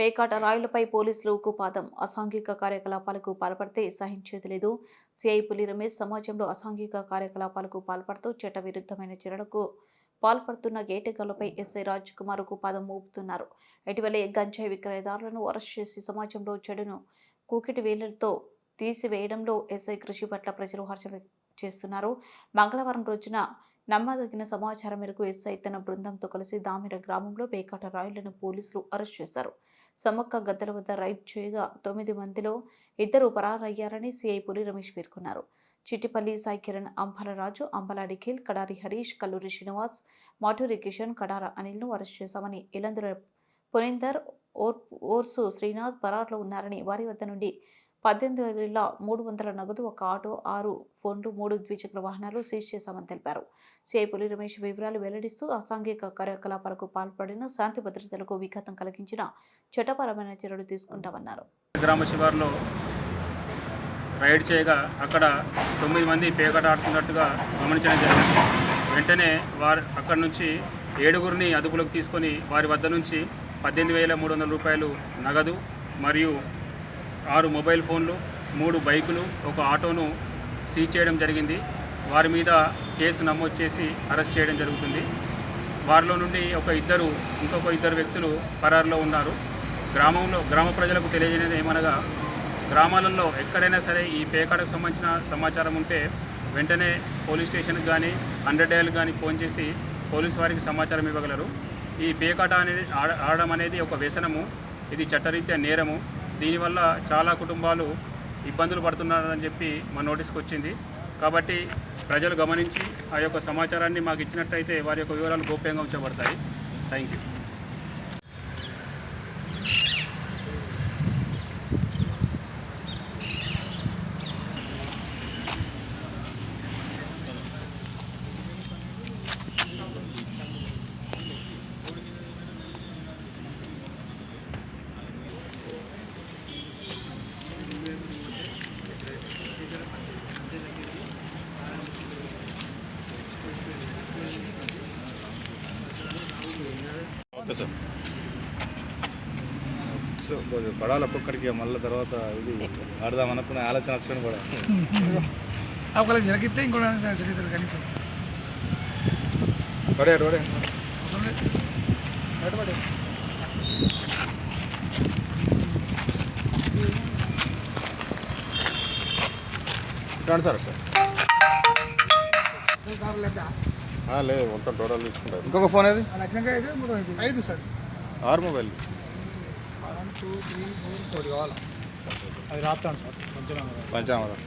పేకాట రాయులపై పోలీసులు ఉక్కుపాదం. అసాంఘిక కార్యకలాపాలకు పాల్పడితే సహించేది లేదు. సిఐ పులి రమేష్ సమాజంలో అసాంఘిక కార్యకలాపాలకు పాల్పడుతూ చట్టవిరుద్ధమైన చర్యలకు పాల్పడుతున్న గేటెగాళ్లపై ఎస్ఐ రాజ్ కుమార్ ఉక్కుపాదం మోపుతున్నారు. ఇటీవలే గంజాయి విక్రయదారులను అరెస్ట్ చేసి సమాజంలో చెడును కూకిటి వేలతో తీసివేయడంలో ఎస్ఐ కృషి పట్ల ప్రజలు హర్షం చేస్తున్నారు. మంగళవారం రోజున నమ్మదగిన సమాచారం మేరకు ఎస్ఐ తన బృందంతో కలిసి దామిర గ్రామంలో పేకాట రాయులను పోలీసులు అరెస్ట్ చేశారు. సమ్మక్క గద్దల వద్ద రైడ్ చేయగా 9 మందిలో 2 పరారయ్యారని సిఐ పులి రమేష్ పేర్కొన్నారు. చిట్టిపల్లి సాయి కిరణ్, అంబాల రాజు, అంబాల నిఖిల్, కడారి హరీష్, కల్లూరి శ్రీనివాస్, మాటూరి కిషన్, కడార అనిల్ను అరెస్ట్ చేశామని, ఇలందుల పునీందర్, ఓర్సు శ్రీనాథ్ పరార్లో ఉన్నారని, వారి వద్ద నుండి 18,300 నగదు, 1 ఆటో, 6 ఫోన్లు, 3 ద్విచక్ర వాహనాలు సీజ్ చేశామని తెలిపారు. సిఐ పులి రమేష్ వివరాలు వెల్లడిస్తూ అసాంఘిక కార్యకలాపాలకు పాల్పడిన, శాంతి భద్రతలకు విఘాతం కలిగించిన చట్టపరమైన చర్యలు తీసుకుంటామన్నారు. గ్రామ శివారులో రైడ్ చేయగా అక్కడ 9 మంది పేకాట ఆడుతున్నట్టుగా గమనించడం జరిగింది. వెంటనే అక్కడి నుంచి 7గురిని అదుపులోకి తీసుకొని వారి వద్ద నుంచి 18,300 రూపాయలు నగదు మరియు 6 మొబైల్ ఫోన్లు, 3 బైకులు, 1 ఆటోను సీజ్ చేయడం జరిగింది. వారి మీద కేసు నమోదు చేసి అరెస్ట్ చేయడం జరుగుతుంది. వారిలో నుండి ఇంకొక ఇద్దరు వ్యక్తులు పరారులో ఉన్నారు. గ్రామ ప్రజలకు తెలియజేయడం ఏమనగా, గ్రామాలలో ఎక్కడైనా సరే ఈ పేకాటకు సంబంధించిన సమాచారం ఉంటే వెంటనే పోలీస్ స్టేషన్కి కానీ 100 డయల్ కానీ ఫోన్ చేసి పోలీసు వారికి సమాచారం ఇవ్వగలరు. ఈ పేకాట అనేది ఆడడం అనేది ఒక వ్యసనము, ఇది చట్టరీత్యా నేరము. దీనివల్ల చాలా కుటుంబాలు ఇబ్బందులు పడుతున్నారని చెప్పి మా నోటీస్కి వచ్చింది. కాబట్టి ప్రజలు గమనించి ఆ యొక్క సమాచారాన్ని మాకు ఇచ్చినట్టయితే వారి యొక్క వివరాలు గోప్యంగా ఉంచబడతాయి. Thank you. సో పడాలి ఒక్కొక్కడికి, మళ్ళీ తర్వాత ఇది ఆడదాం అనుకునే ఆలోచన వచ్చాను కూడా అవకాశం జరిగితే ఇంకోటి కనీసం పడే పడే రండి సార్. లేదు, మొత్తం టోటల్ తీసుకుంటారు. ఇంకొక ఫోన్ ఏది? 5 సార్, 6 మొబైల్. 1 2 3 4 కావాలి. అది రాస్తాను సార్. పంచామరం